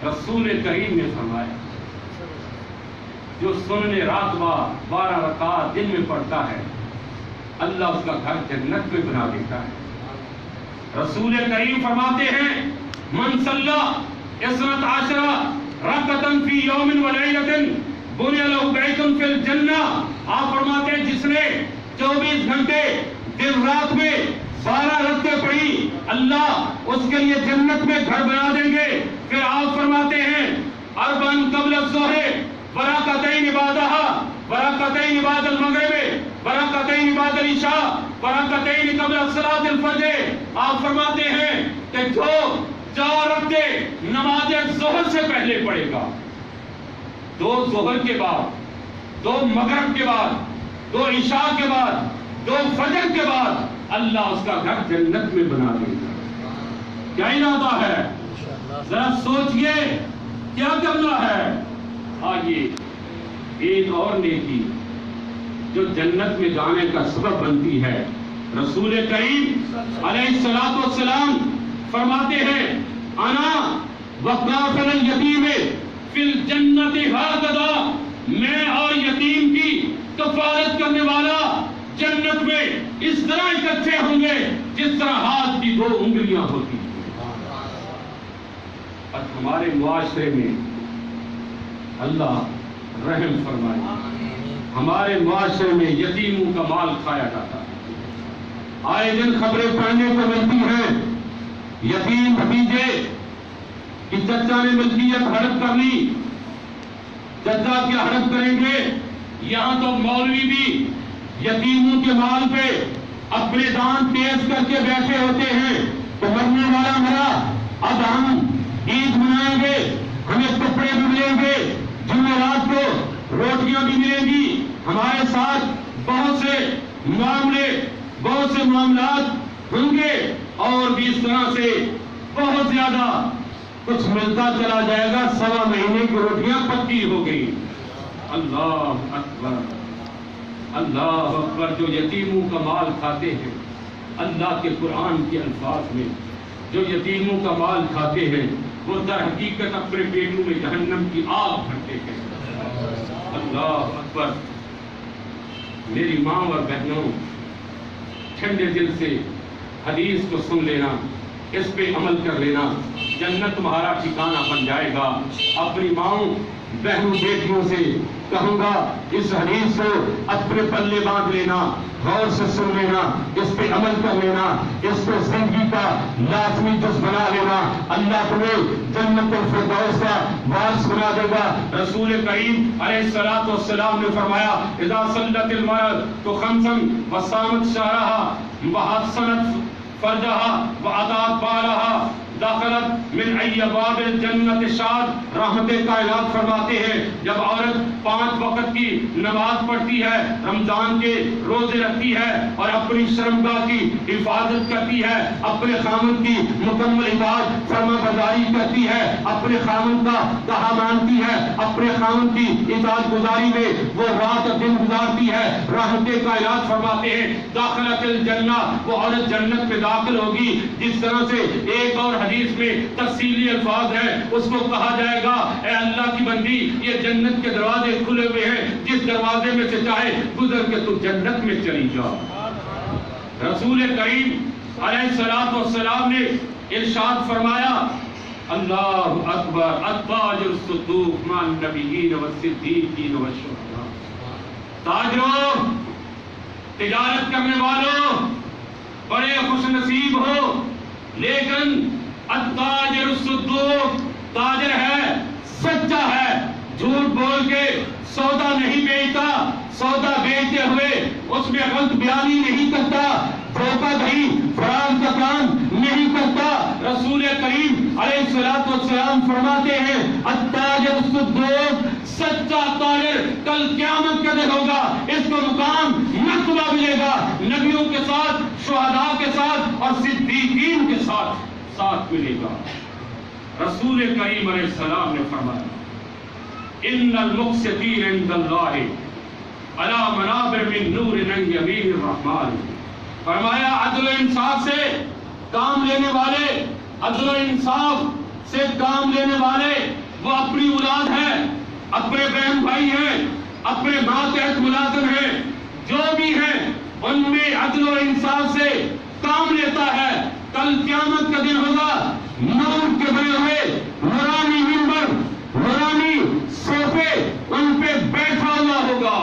رسول کریم نے فرمایا, جو سننے رات 12 رکعت دن میں پڑھتا ہے, اللہ اس کا گھر جنت میں بنا دیتا ہے. رسول کریم فرماتے ہیں, من صلی 12 رکعتن فی یوم و لیلۃ بنی لہ بیت فی الجنہ. آپ فرماتے ہیں جس نے 24 گھنٹے دن رات میں 12 رکعتیں پڑھی, اللہ اس کے لیے جنت میں گھر بنا دیں گے. پھر آپ فرماتے ہیں, اربعن قبل الظہر ورکعتین بعدہا ورکعتین بعد المغرب ورکعتین بعد العشاء ورکعتین قبل صلاۃ الفجر. آپ فرماتے ہیں کہ جو 4 رکعتیں نماز ظہر سے پہلے پڑھے گا, 2 ظہر کے بعد, 2 مغرب کے بعد, 2 عشاء کے بعد, 2 فجر کے بعد, اللہ اس کا گھر جنت میں بنا دے گا. کیا ارادہ ہے؟ ذرا سوچئے کیا کرنا ہے. آئیے ایک اور نیکی جو جنت میں جانے کا سبب بنتی ہے. رسول کریم علیہ الصلوۃ والسلام فرماتے ہیں, انا وکافل الیتیم فی الجنت ہکذا. میں اور یتیم کی کفالت کرنے والا جنت میں اس طرح اکٹھے ہوں گے جس طرح ہاتھ کی 2 انگلیاں ہوتی ہیں. اور ہمارے معاشرے میں اللہ رحم فرمائے, ہمارے معاشرے میں یتیموں کا مال کھایا جاتا ہے. آئے دن خبریں پڑھنے کو ملتی ہیں, یتیم بھتیجے کہ چچا نے ملکیت ہڑپ کر لی, چچا کیا ہڑپ کریں گے. یہاں تو مولوی بھی یتیموں کے مال پہ اپنے دان تیز کر کے بیٹھے ہوتے ہیں کہ مرنے والا مرا, اب ہم عید منائیں گے, ہمیں کپڑے بھی ملیں گے, جمعرات کو روٹیاں بھی ملیں گی. ہمارے ساتھ بہت سے معاملات ہوں گے, اور بھی اس طرح سے بہت زیادہ کچھ ملتا چلا جائے گا. 1.25 مہینے کی روٹیاں پکی ہو گئی. اللہ اکبر, اللہ اکبر. جو یتیموں کا مال کھاتے ہیں, اللہ کے قرآن کے الفاظ میں جو یتیموں کا مال کھاتے ہیں وہ در حقیقت اپنے پیٹوں میں جہنم کی آگ بھرتے ہیں. اللہ اکبر. میری ماں اور بہنوں, ٹھنڈے دل سے حدیث کو سن لینا, اس پہ عمل کر لینا, جنت تمہارا ٹھکانہ بن جائے گا. اپنی ماؤں بہنوں بیٹیوں سے کہوں گا, اس حدیث کو اپنے پلے باندھ لینا, غور سے سن لینا, اس پہ عمل کر لینا, اس پہ زندگی کا لازمی جز بنا لینا. اللہ تمہیں جنت الفردوس کا وارث بنا دے گا. رسول کریم علیہ الصلوۃ والسلام نے فرمایا, اذا صلت المرأة خمسا وصامت شهرها وحسنت فرجها وأطاعت بالها دخلت من ای ابواب الجنت شاد، رحمت کائنات فرماتے ہیں جب عورت 5 وقت کی نماز پڑھتی ہے، رمضان کے روزے رکھتی ہے اور اپنی شرمگاہ کی حفاظت کرتی ہے، اپنے خامن کی مکمل اطاعت فرما برداری کرتی ہے، اپنے خامن کا کہا مانتی ہے، اپنے خامن کی اطاعت گزاری میں وہ رات اور دن گزارتی ہے، رحمت کائنات فرماتے ہیں داخلت الجنہ، وہ عورت جنت میں داخل ہوگی۔ جس طرح سے ایک اور حدیث میں تفصیلی الفاظ ہیں، اس کو کہا جائے گا اے اللہ کی بندی یہ جنت کے دروازے کھلے ہوئے ہیں، جس دروازے میں سے چاہے گزر کے تو جنت میں چلی جا۔ رسول کریم علیہ الصلوۃ والسلام نے ارشاد فرمایا اللہ اکبر التاجر الصدوق مع النبیین والصدیقین والشہداء، تاجروں، تجارت کرنے والوں بڑے خوش نصیب ہو، لیکن التاجر الصدوق، تاجر ہے، سچا ہے، جھوٹ بول کے سودا نہیں بیچتا، سودا بیچتے ہوئے اس میں غلط بیانی نہیں کرتا، دھوکہ دہی فراڈ کا کام نہیں کرتا۔ رسول کریم علیہ الصلوۃ والسلام فرماتے ہیں التاجر الصدوق، سچا تاجر کل قیامت کا دن ہوگا، اس کو مقام مرتبہ ملے گا نبیوں کے ساتھ، شہداء کے ساتھ اور صدیقین کے ساتھ ملے گا۔ رسول کریم علیہ السلام نے فرمایا ان المقسطین عند اللہ علی منابر من نور عن یمین الرحمن، فرمایا عدل و انصاف سے کام لینے والے، عدل و انصاف سے کام لینے والے وہ اپنی اولاد ہیں، اپنے بہن بھائی ہیں، اپنے ماتحت ملازم ہیں، جو بھی ہیں ان میں عدل و انصاف سے کام لیتا ہے، کل قیامت کا دن ہوگا، نور کے بنے ہوئے نورانی منبر، نورانی صوفے ان پہ بیٹھا ہوا ہوگا،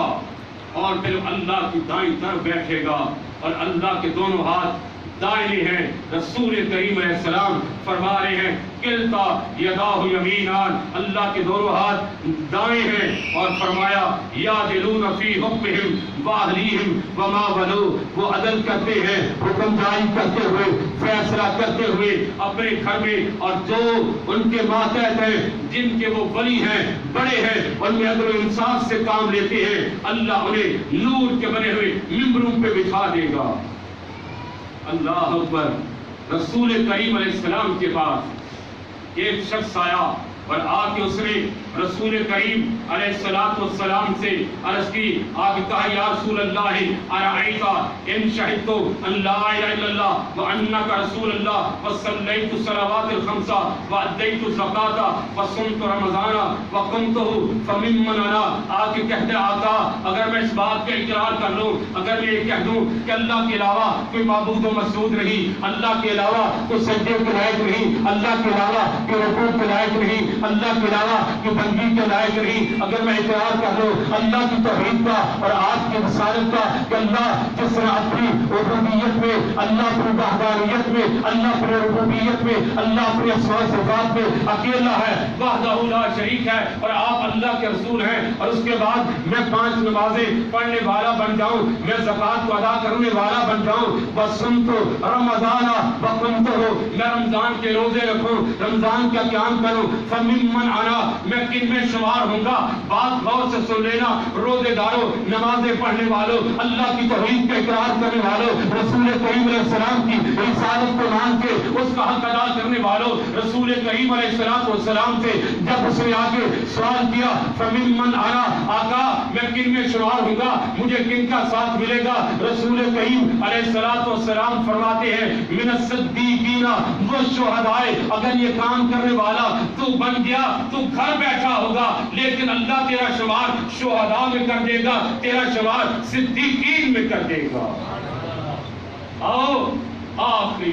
اور پھر اللہ کی دائیں طرف بیٹھے گا اور اللہ کے دونوں ہاتھ دائیں ہیں۔ رسول کریم علیہ السلام فرما رہے ہیں کلتا یداہ یمینان، اللہ کے دونوں ہاتھ دائیں ہیں، اور فرمایا یعدلون فی حکمہم واہلیہم وما ولوا، وہ عدل کرتے ہیں، حکم جاری کرتے ہوئے، فیصلہ کرتے ہوئے اپنے گھر میں، اور جو ان کے ماتحت ہیں، جن کے وہ ولی ہیں، بڑے ہیں، ان میں عدل و انصاف سے کام لیتے ہیں، اللہ انہیں نور کے بنے ہوئے ممبروں پہ بٹھا دے گا۔ اللہ اکبر۔ رسول کریم علیہ السلام کے پاس ایک شخص آیا اور آ کے اس نے رسول کریم علیہ الصلوۃ والسلام سے عرض کی، آپ کہا یا رسول اللہ ارأیت ان شہدت ان لا الہ الا اللہ وانک رسول اللہ وصلیت الصلوات الخمس وادیت الزکاۃ وصمت رمضان وقمت فممن انا، آ کے کہتے آقا اگر میں اس بات کا اقرار کر لوں، اگر میں یہ کہہ دوں کہ اللہ کے علاوہ کوئی معبود و مسجود نہیں، اللہ کے علاوہ کوئی سجدے کے لائق نہیں، اللہ کے علاوہ کوئی رکوع کے لائق نہیں، اللہ کے علاوہ کوئی بندگی کے لائق نہیں، اگر میں اقرار کر لوں اللہ کی توحید کا اور آپ کی رسالت کا کہ اللہ جس طرح اپنی ربوبیت میں، اللہ اپنی وحدانیت میں، اللہ اپنی ربوبیت میں، اللہ اپنی اسماء و صفات میں اکیلا ہے، وحدہ لا شریک ہے، اور آپ اللہ کے رسول ہیں، اور اس کے بعد میں 5 نمازیں پڑھنے والا بن جاؤں، میں زکوٰۃ کو ادا کرنے والا بن جاؤں، وصمت رمضان وقمت، میں رمضان کے روزے رکھوں، رمضان کا قیام کروں، فممن انا، میں کن میں شمار ہوں گا۔ بات غور سے سن لینا، روزے داروں، نمازیں پڑھنے والوں، اللہ کی توحید کا اقرار کرنے والوں، رسول کریم علیہ السلام کی رسالت کو مان کے اس کا حق ادا کرنے والوں، رسول کریم علیہ السلام سے جب اس نے آگے سوال کیا فممن انا، آقا میں کن میں شمار ہوں گا، مجھے کن کا ساتھ ملے گا، رسول کریم علیہ السلام فرماتے ہیں من الصدیقین والشہداء، اگر یہ کام کرنے والا تو بن گیا تو گھر بیٹھا ہوگا، لیکن اللہ تیرا شمار شہداء میں کر دے گا، تیرا شمار صدیقین میں کر دے گا۔ آؤ آخری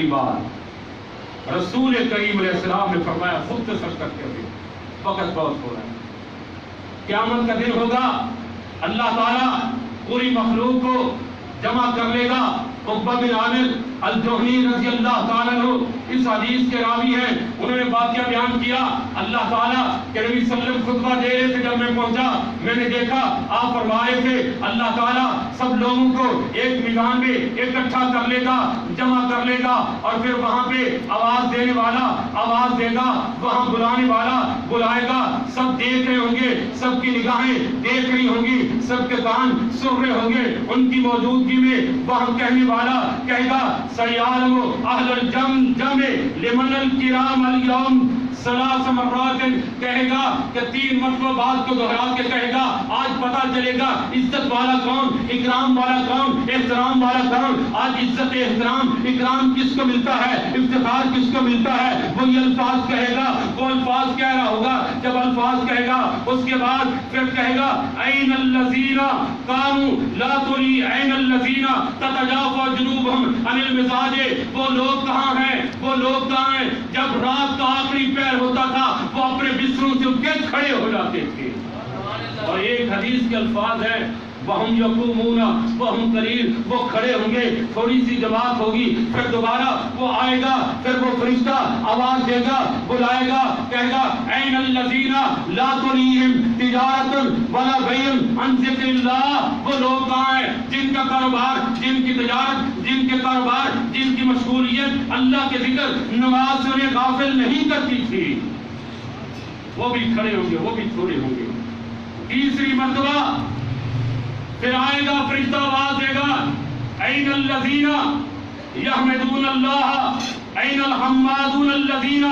بات رسول کریم علیہ السلام نے فرمایا مختصر کرتے ہوئے، وقت بہت ہو رہا ہے، قیامت کا دن ہوگا، اللہ تعالیٰ پوری مخلوق کو جمع کر لے گا، عقبہ بن عامر الجوہنی رضی اللہ تعالیٰ عنہ اس حدیث کے راوی ہیں، انہوں نے واقعہ بیان کیا، اللہ تعالیٰ کہ نبی صلی اللہ علیہ وسلم خطبہ دے رہے تھے، جب میں پہنچا میں نے دیکھا آپ فرمائے تھے اللہ تعالیٰ سب لوگوں کو ایک میدان میں اکٹھا کر لے گا، جمع کر لے گا، اور پھر وہاں پہ آواز دینے والا آواز دے گا، وہاں بلانے والا بلائے گا، سب دیکھ رہے ہوں گے، سب کی نگاہیں دیکھ رہی ہوں گی، سب کے کان سن رہے ہوں گے، ان کی موجودگی میں وہاں کہنے والا کہے گا سیعلم اہل الجمع لمن الکرام اليوم ثلاث مرات، کہے گا کہ 3 مرتبہ بات کو دہرا کے کہے گا آج پتا چلے گا عزت والا کون، اکرام والا کون، احترام والا کون، آج عزت احترام اکرام کس کو ملتا ہے، افتخار کس کو ملتا ہے، وہی الفاظ کہے گا، وہ الفاظ کہہ رہا ہوگا، جب الفاظ کہے گا اس کے بعد پھر کہے گا این الذین کانوا لا تری این الذین تتجافى جنوبهم عن المضاجع، وہ لوگ کہاں ہیں، وہ لوگ کہاں ہیں جب رات کا آخری پہر ہوتا تھا وہ اپنے بستروں سے اٹھ کے کھڑے ہو جاتے تھے۔ اور ایک حدیث کے الفاظ ہیں وَهُمْ يَقُومُونَ وَهُمْ قَلِيلٌ، وہ کھڑے ہوں گے، تھوڑی سی جماعت ہوگی، پھر دوبارہ وہ آئے گا، پھر وہ فرشتہ آواز دے گا، بلائے گا، کہے گا اَيْنَ الَّذِينَ لَا تُلْهِهِمْ تِجَارَةٌ وَلَا بَيْعٌ عَنْ ذِكْرِ اللَّهِ، وہ لوگ کہاں ہیں جن کا کاروبار، جن کی تجارت، جن کے کاروبار، جن کی مشغولیت اللہ کے ذکر نماز سے انہیں غافل نہیں کرتی تھی، وہ بھی کھڑے ہوں گے، وہ بھی چھوڑے ہوں گے۔ تیسری مرتبہ پھر آئے گا فرشتہ آواز دے گا این الذین یحمدون اللہ این الحمادون الذین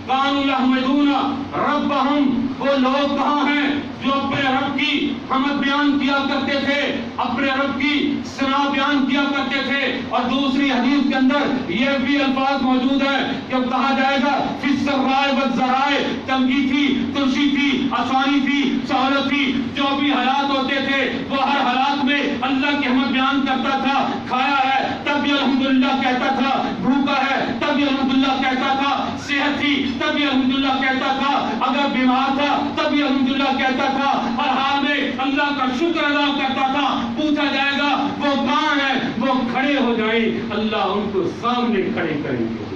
کانوا یحمدون ربہم، وہ لوگ کہاں ہیں جو اپنے رب کی حمد بیان کیا کرتے تھے، اپنے رب کی ثنا بیان کیا کرتے تھے۔ اور دوسری حدیث کے اندر یہ بھی الفاظ موجود ہے کہ کہا جائے گا فی السراء والضراء، تنگی تھی، ترشی تھی، آسانی تھی، سہولت تھی، جو بھی حالات ہوتے تھے وہ ہر حالات میں اللہ کی حمد بیان کرتا تھا، کھایا ہے تب بھی الحمدللہ کہتا تھا، بھوکا ہے تب بھی الحمدللہ کہتا تھا، صحت تھی تب بھی الحمدللہ کہتا تھا، اگر بیمار تھا تب بھی الحمدللہ کہتا تھا، ہر حال میں اللہ کا شکر ادا کرتا تھا۔ پوچھا جائے گا وہ کہاں ہے، وہ کھڑے ہو جائیں، اللہ ان کو سامنے کھڑے کریں گے۔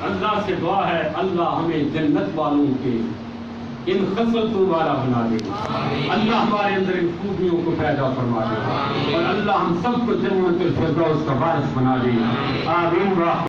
اللہ سے دعا ہے اللہ ہمیں جنت والوں کے ان خصلتوں والا بنا دے، اللہ ہمارے اندر ان خوبیوں کو پیدا فرما دے، اور اللہ ہم سب کو جنت الفردوس کا وارث بنا دے، آمین۔